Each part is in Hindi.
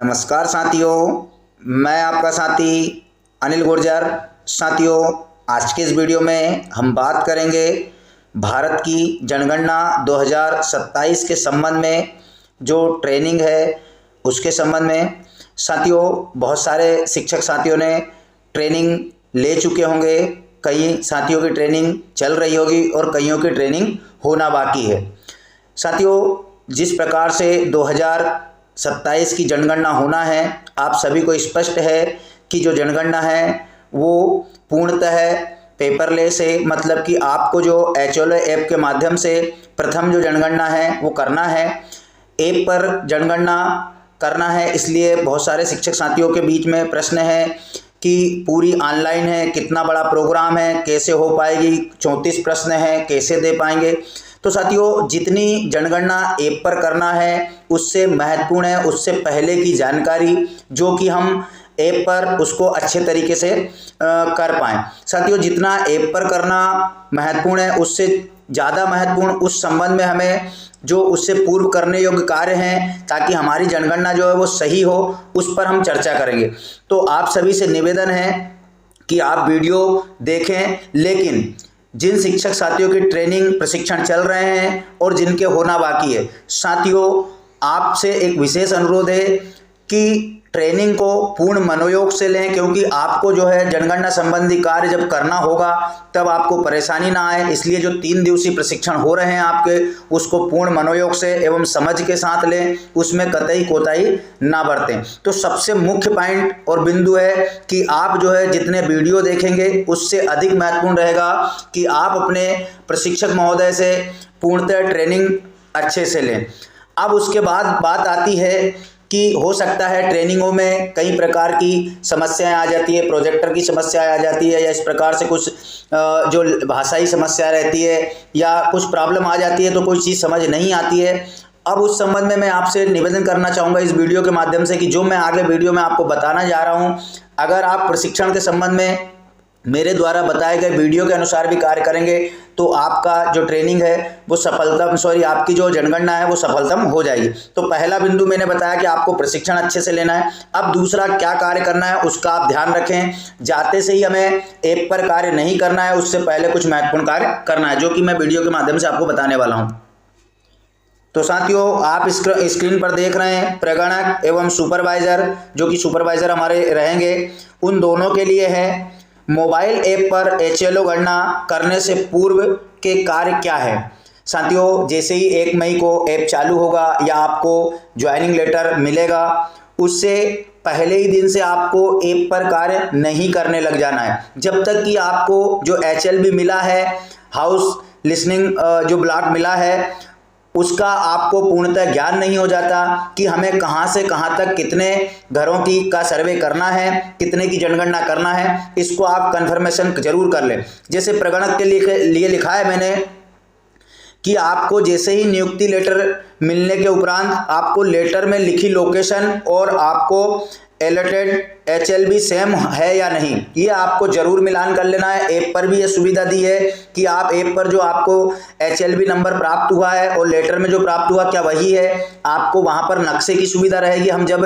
नमस्कार साथियों, मैं आपका साथी अनिल गुर्जर। साथियों, आज के इस वीडियो में हम बात करेंगे भारत की जनगणना 2027 के संबंध में, जो ट्रेनिंग है उसके संबंध में। साथियों, बहुत सारे शिक्षक साथियों ने ट्रेनिंग ले चुके होंगे, कई साथियों की ट्रेनिंग चल रही होगी और कईयों की ट्रेनिंग होना बाकी है। साथियों, जिस प्रकार से 2027 की जनगणना होना है, आप सभी को स्पष्ट है कि जो जनगणना है वो पूर्णतः पेपरलेस है। मतलब कि आपको जो HLO ऐप के माध्यम से प्रथम जो जनगणना है वो करना है, ऐप पर जनगणना करना है। इसलिए बहुत सारे शिक्षक साथियों के बीच में प्रश्न है कि पूरी ऑनलाइन है, कितना बड़ा प्रोग्राम है, कैसे हो पाएगी, 34 प्रश्न हैं, कैसे दे पाएंगे। तो साथियों, जितनी जनगणना ऐप पर करना है उससे महत्वपूर्ण है उससे पहले की जानकारी, जो कि हम ऐप पर उसको अच्छे तरीके से कर पाएँ। साथियों, जितना ऐप पर करना महत्वपूर्ण है उससे ज़्यादा महत्वपूर्ण उस संबंध में हमें जो उससे पूर्व करने योग्य कार्य हैं, ताकि हमारी जनगणना जो है वो सही हो, उस पर हम चर्चा करेंगे। तो आप सभी से निवेदन है कि आप वीडियो देखें, लेकिन जिन शिक्षक साथियों की ट्रेनिंग प्रशिक्षण चल रहे हैं और जिनके होना बाकी है, साथियों आपसे एक विशेष अनुरोध है कि ट्रेनिंग को पूर्ण मनोयोग से लें, क्योंकि आपको जो है जनगणना संबंधी कार्य जब करना होगा तब आपको परेशानी ना आए। इसलिए जो 3 दिवसीय प्रशिक्षण हो रहे हैं आपके, उसको पूर्ण मनोयोग से एवं समझ के साथ लें, उसमें कतई कोताही ना बरतें। तो सबसे मुख्य पॉइंट और बिंदु है कि आप जो है जितने वीडियो देखेंगे उससे अधिक महत्वपूर्ण रहेगा कि आप अपने प्रशिक्षक महोदय से पूर्णतः ट्रेनिंग अच्छे से लें। अब उसके बाद बात आती है कि हो सकता है ट्रेनिंगों में कई प्रकार की समस्याएं आ जाती है, प्रोजेक्टर की समस्या आ जाती है, या इस प्रकार से कुछ जो भाषाई समस्या रहती है या कुछ प्रॉब्लम आ जाती है, तो कोई चीज़ समझ नहीं आती है। अब उस संबंध में मैं आपसे निवेदन करना चाहूँगा इस वीडियो के माध्यम से कि जो मैं आगे वीडियो में आपको बताना जा रहा हूँ, अगर आप प्रशिक्षण के संबंध में मेरे द्वारा बताए गए वीडियो के अनुसार भी कार्य करेंगे तो आपका जो ट्रेनिंग है वो आपकी जो जनगणना है वो सफलतम हो जाएगी। तो पहला बिंदु मैंने बताया कि आपको प्रशिक्षण अच्छे से लेना है। अब दूसरा क्या कार्य करना है उसका आप ध्यान रखें। जाते से ही हमें ऐप पर कार्य नहीं करना है, उससे पहले कुछ महत्वपूर्ण कार्य करना है, जो कि मैं वीडियो के माध्यम से आपको बताने वाला हूँ। तो साथियों, आप स्क्रीन पर देख रहे हैं प्रगणक एवं सुपरवाइजर, जो कि सुपरवाइजर हमारे रहेंगे, उन दोनों के लिए है मोबाइल ऐप पर HLO गणना करने से पूर्व के कार्य क्या है। साथियों, जैसे ही 1 मई को ऐप चालू होगा या आपको ज्वाइनिंग लेटर मिलेगा, उससे पहले ही दिन से आपको ऐप पर कार्य नहीं करने लग जाना है। जब तक कि आपको जो HLB मिला है, हाउस लिसनिंग जो ब्लॉक मिला है, उसका आपको पूर्णतः ज्ञान नहीं हो जाता कि हमें कहां से कहां तक कितने घरों की का सर्वे करना है, कितने की जनगणना करना है, इसको आप कंफर्मेशन जरूर कर लें। जैसे प्रगणक के लिए लिखा है मैंने कि आपको जैसे ही नियुक्ति लेटर मिलने के उपरांत आपको लेटर में लिखी लोकेशन और आपको एलोटेड HLB सेम है या नहीं, ये आपको जरूर मिलान कर लेना है। ऐप पर भी ये सुविधा दी है कि आप ऐप पर जो आपको HLB नंबर प्राप्त हुआ है और लेटर में जो प्राप्त हुआ क्या वही है, आपको वहां पर नक्शे की सुविधा रहेगी। हम जब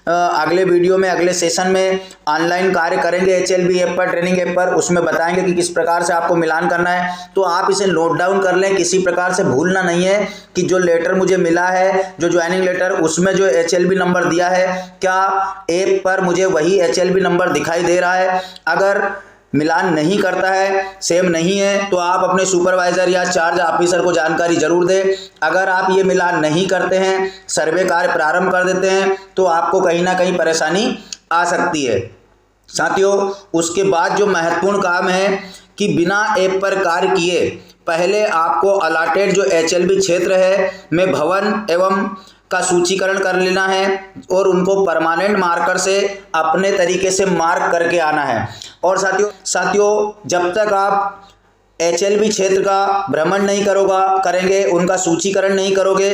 अगले वीडियो में अगले सेशन में ऑनलाइन कार्य करेंगे HLB ऐप पर, ट्रेनिंग ऐप पर, उसमें बताएंगे कि किस प्रकार से आपको मिलान करना है। तो आप इसे नोट डाउन कर लें, किसी प्रकार से भूलना नहीं है कि जो लेटर मुझे मिला है, जो ज्वाइनिंग लेटर, उसमें जो HLB नंबर दिया है, क्या ऐप पर मुझे वही HLB नंबर दिखाई दे रहा है। अगर मिलान नहीं करता है, सेम नहीं है, तो आप अपने सुपरवाइजर या चार्ज ऑफिसर को जानकारी जरूर दें। अगर आप ये मिलान नहीं करते हैं, सर्वे कार्य प्रारंभ कर देते हैं, तो आपको कहीं ना कहीं परेशानी आ सकती है। साथियों, उसके बाद जो महत्वपूर्ण काम है कि बिना ऐप पर कार्य किए पहले आपको अलॉटेड जो HLB क्षेत्र है में भवन एवं का सूचीकरण कर लेना है और उनको परमानेंट मार्कर से अपने तरीके से मार्क करके आना है। और साथियों, जब तक आप HLB क्षेत्र का भ्रमण नहीं करेंगे, उनका सूचीकरण नहीं करोगे,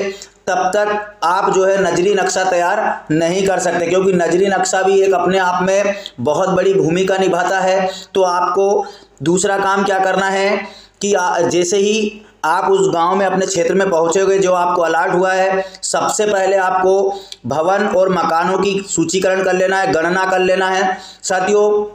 तब तक आप जो है नजरी नक्शा तैयार नहीं कर सकते, क्योंकि नजरी नक्शा भी एक अपने आप में बहुत बड़ी भूमिका निभाता है। तो आपको दूसरा काम क्या करना है कि जैसे ही आप उस गांव में अपने क्षेत्र में पहुंचोगे, जो आपको अलर्ट हुआ है, सबसे पहले आपको भवन और मकानों की सूचीकरण कर लेना है, गणना कर लेना है। साथियों,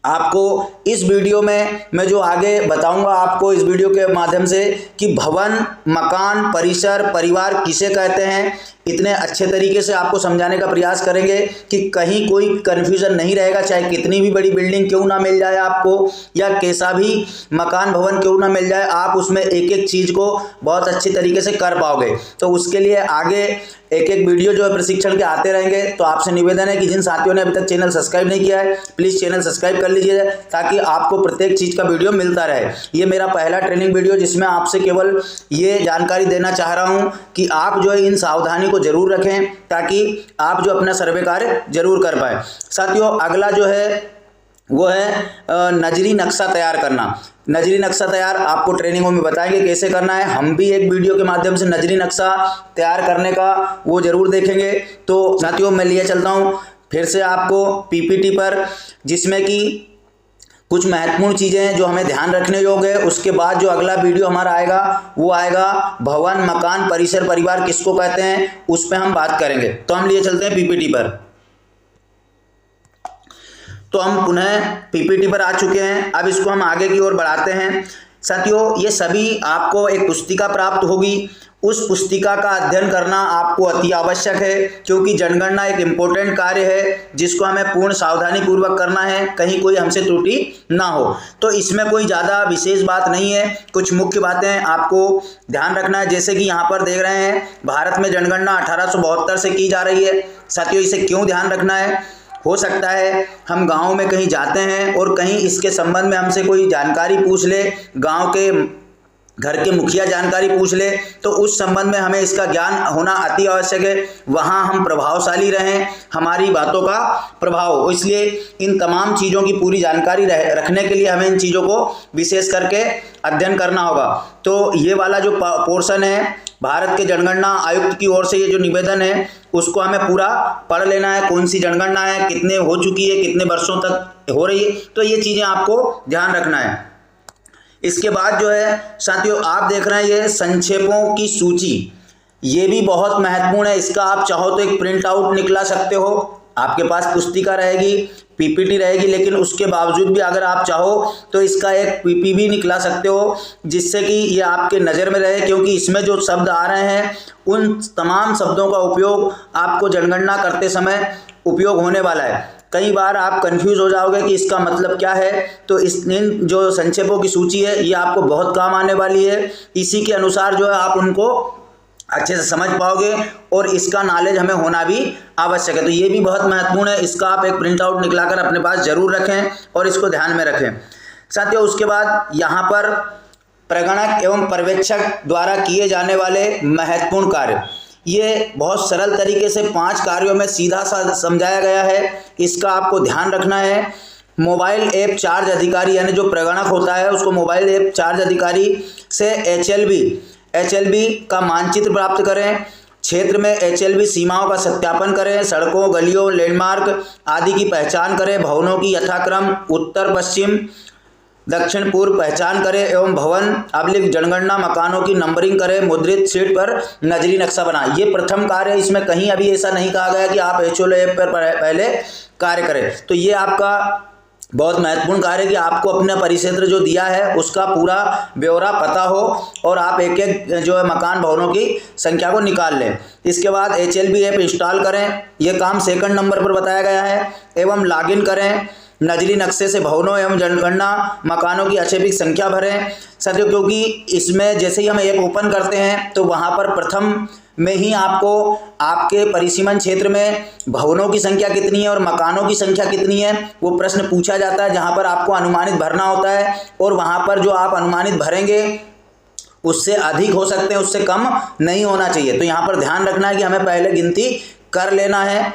आपको इस वीडियो में मैं जो आगे बताऊंगा आपको इस वीडियो के माध्यम से कि भवन, मकान, परिसर, परिवार किसे कहते हैं, इतने अच्छे तरीके से आपको समझाने का प्रयास करेंगे कि कहीं कोई कन्फ्यूजन नहीं रहेगा। चाहे कितनी भी बड़ी बिल्डिंग क्यों ना मिल जाए आपको, या कैसा भी मकान भवन क्यों ना मिल जाए, आप उसमें एक एक चीज़ को बहुत अच्छी तरीके से कर पाओगे। तो उसके लिए आगे एक एक वीडियो जो है प्रशिक्षण के आते रहेंगे। तो आपसे निवेदन है कि जिन साथियों ने अभी तक चैनल सब्सक्राइब नहीं किया है, प्लीज़ चैनल सब्सक्राइब कर लीजिए ताकि आपको प्रत्येक चीज़ का वीडियो मिलता रहे। ये मेरा पहला ट्रेनिंग वीडियो जिसमें आपसे केवल ये जानकारी देना चाह रहा हूँ कि आप जो है इन सावधानी को जरूर रखें ताकि आप जो अपना सर्वे कार्य जरूर कर पाए। साथियों, अगला जो है वो है नजरी नक्शा तैयार करना। नजरी नक्शा तैयार आपको ट्रेनिंगों में बताएंगे कैसे करना है। हम भी एक वीडियो के माध्यम से नजरी नक्शा तैयार करने का वो जरूर देखेंगे। तो साथियों, मैं लिए चलता हूँ फिर से आपको पीपीटी पर, जिसमें कि कुछ महत्वपूर्ण चीज़ें हैं जो हमें ध्यान रखने योग्य है। उसके बाद जो अगला वीडियो हमारा आएगा वो आएगा भवन, मकान, परिसर, परिवार किसको कहते हैं, उस पर हम बात करेंगे। तो हम लिए चलते हैं पीपीटी पर। तो हम पुनः पीपीटी पर आ चुके हैं। अब इसको हम आगे की ओर बढ़ाते हैं। साथियों, ये सभी आपको एक पुस्तिका प्राप्त होगी। उस पुस्तिका का अध्ययन करना आपको अति आवश्यक है, क्योंकि जनगणना एक इम्पोर्टेंट कार्य है जिसको हमें पूर्ण सावधानी पूर्वक करना है, कहीं कोई हमसे त्रुटि ना हो। तो इसमें कोई ज़्यादा विशेष बात नहीं है, कुछ मुख्य बातें आपको ध्यान रखना है। जैसे कि यहाँ पर देख रहे हैं, भारत में जनगणना 1872 से की जा रही है। साथियों, इसे क्यों ध्यान रखना है? हो सकता है हम गांव में कहीं जाते हैं और कहीं इसके संबंध में हमसे कोई जानकारी पूछ ले, गांव के घर के मुखिया जानकारी पूछ ले, तो उस संबंध में हमें इसका ज्ञान होना अति आवश्यक है। वहाँ हम प्रभावशाली रहें, हमारी बातों का प्रभाव हो। इसलिए इन तमाम चीज़ों की पूरी जानकारी रखने के लिए हमें इन चीज़ों को विशेष करके अध्ययन करना होगा। तो ये वाला जो पोर्शन है, भारत के जनगणना आयुक्त की ओर से ये जो निवेदन है, उसको हमें पूरा पढ़ लेना है। कौन सी जनगणना है, कितने हो चुकी है, कितने वर्षों तक हो रही है, तो ये चीज़ें आपको ध्यान रखना है। इसके बाद जो है साथियों, आप देख रहे हैं ये संक्षेपों की सूची, ये भी बहुत महत्वपूर्ण है। इसका आप चाहो तो एक प्रिंट आउट निकला सकते हो, आपके पास पुस्तिका रहेगी, पीपीटी रहेगी, लेकिन उसके बावजूद भी अगर आप चाहो तो इसका एक पीपी भी निकला सकते हो, जिससे कि ये आपके नज़र में रहे, क्योंकि इसमें जो शब्द आ रहे हैं उन तमाम शब्दों का उपयोग आपको जनगणना करते समय उपयोग होने वाला है। कई बार आप कंफ्यूज हो जाओगे कि इसका मतलब क्या है, तो इन जो संक्षेपों की सूची है ये आपको बहुत काम आने वाली है। इसी के अनुसार जो है आप उनको अच्छे से समझ पाओगे और इसका नॉलेज हमें होना भी आवश्यक है। तो ये भी बहुत महत्वपूर्ण है, इसका आप एक प्रिंट आउट निकलाकर अपने पास जरूर रखें और इसको ध्यान में रखें। साथियों, उसके बाद यहाँ पर प्रगणक एवं पर्यवेक्षक द्वारा किए जाने वाले महत्वपूर्ण कार्य, ये बहुत सरल तरीके से 5 कार्यों में सीधा सा समझाया गया है। इसका आपको ध्यान रखना है। मोबाइल ऐप चार्ज अधिकारी, यानी जो प्रगणक होता है उसको मोबाइल ऐप चार्ज अधिकारी से एचएलबी का मानचित्र प्राप्त करें। क्षेत्र में एचएलबी सीमाओं का सत्यापन करें। सड़कों, गलियों, लैंडमार्क आदि की पहचान करें। भवनों की यथाक्रम उत्तर, पश्चिम, दक्षिण, पूर्व पहचान करें एवं भवन जनगणना मकानों की नंबरिंग करें। मुद्रित शीट पर नजरी नक्शा बनाएं। ये प्रथम कार्य है, इसमें कहीं अभी ऐसा नहीं कहा गया कि आप एचओएल ऐप पर पहले कार्य करें। तो ये आपका बहुत महत्वपूर्ण कार्य है कि आपको अपना परिक्षेत्र जो दिया है उसका पूरा ब्यौरा पता हो और आप एक एक जो है मकान भवनों की संख्या को निकाल लें। इसके बाद एचएलबी ऐप इंस्टॉल करें, यह काम सेकंड नंबर पर बताया गया है। एवं लॉगिन करें। नजरी नक्शे से भवनों एवं जनगणना मकानों की अक्षेपिक संख्या भरें। साथियों, क्योंकि इसमें जैसे ही हम ऐप ओपन करते हैं तो वहाँ पर प्रथम में ही आपको आपके परिसीमन क्षेत्र में भवनों की संख्या कितनी है और मकानों की संख्या कितनी है वो प्रश्न पूछा जाता है, जहाँ पर आपको अनुमानित भरना होता है। और वहाँ पर जो आप अनुमानित भरेंगे उससे अधिक हो सकते हैं, उससे कम नहीं होना चाहिए। तो यहाँ पर ध्यान रखना है कि हमें पहले गिनती कर लेना है।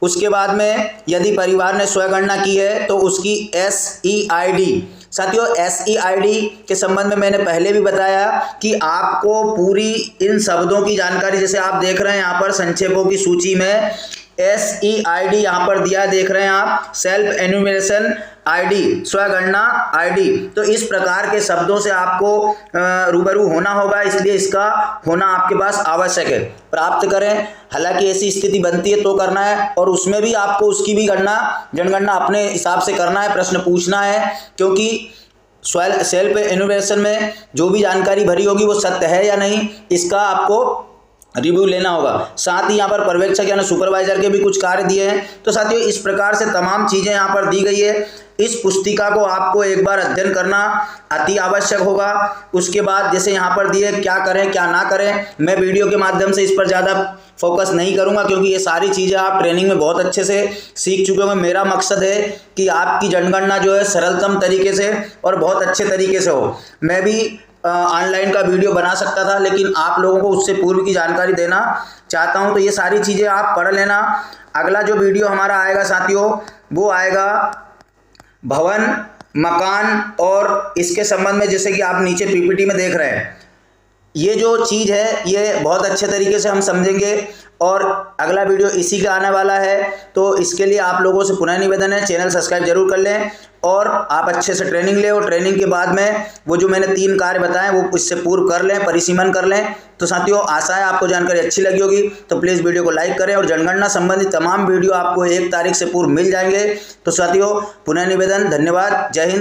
उसके बाद में यदि परिवार ने स्वगणना की है तो उसकी SEID, साथियों SEID के संबंध में मैंने पहले भी बताया कि आपको पूरी इन शब्दों की जानकारी, जैसे आप देख रहे हैं यहाँ पर संक्षेपों की सूची में SEID यहाँ पर दिया है, देख रहे हैं आप, सेल्फ एन्यूमरेशन ID, स्वगणना ID। तो इस प्रकार के शब्दों से आपको रूबरू होना होगा, इसलिए इसका होना आपके पास आवश्यक है। प्राप्त करें, हालांकि ऐसी स्थिति बनती है तो करना है, और उसमें भी आपको उसकी भी जनगणना अपने हिसाब से करना है, प्रश्न पूछना है, क्योंकि सेल्फ एन्यूमरेशन में जो भी जानकारी भरी होगी वो सत्य है या नहीं, इसका आपको रिव्यू लेना होगा। साथ ही यहाँ पर पर्यवेक्षक यानी सुपरवाइजर के भी कुछ कार्य दिए हैं। तो साथियों, इस प्रकार से तमाम चीज़ें यहाँ पर दी गई है। इस पुस्तिका को आपको एक बार अध्ययन करना अति आवश्यक होगा। उसके बाद जैसे यहाँ पर दिए क्या करें क्या ना करें, मैं वीडियो के माध्यम से इस पर ज़्यादा फोकस नहीं करूँगा, क्योंकि ये सारी चीज़ें आप ट्रेनिंग में बहुत अच्छे से सीख चुके होंगे। मेरा मकसद है कि आपकी जनगणना जो है सरलतम तरीके से और बहुत अच्छे तरीके से हो। मैं भी ऑनलाइन का वीडियो बना सकता था, लेकिन आप लोगों को उससे पूर्व की जानकारी देना चाहता हूं, तो ये सारी चीज़ें आप पढ़ लेना। अगला जो वीडियो हमारा आएगा साथियों, वो आएगा भवन, मकान और इसके संबंध में, जैसे कि आप नीचे PPT में देख रहे हैं। ये जो चीज़ है ये बहुत अच्छे तरीके से हम समझेंगे, और अगला वीडियो इसी का आने वाला है। तो इसके लिए आप लोगों से पुनः निवेदन है, चैनल सब्सक्राइब जरूर कर लें और आप अच्छे से ट्रेनिंग लें, और ट्रेनिंग के बाद में वो जो मैंने 3 कार्य बताएं वो इससे पूर्व कर लें, परिसीमन कर लें। तो साथियों, आशा है आपको जानकारी अच्छी लगी होगी, तो प्लीज़ वीडियो को लाइक करें, और जनगणना संबंधित तमाम वीडियो आपको 1 तारीख से पूर्व मिल जाएंगे। तो साथियों, पुनः निवेदन, धन्यवाद, जय हिंद।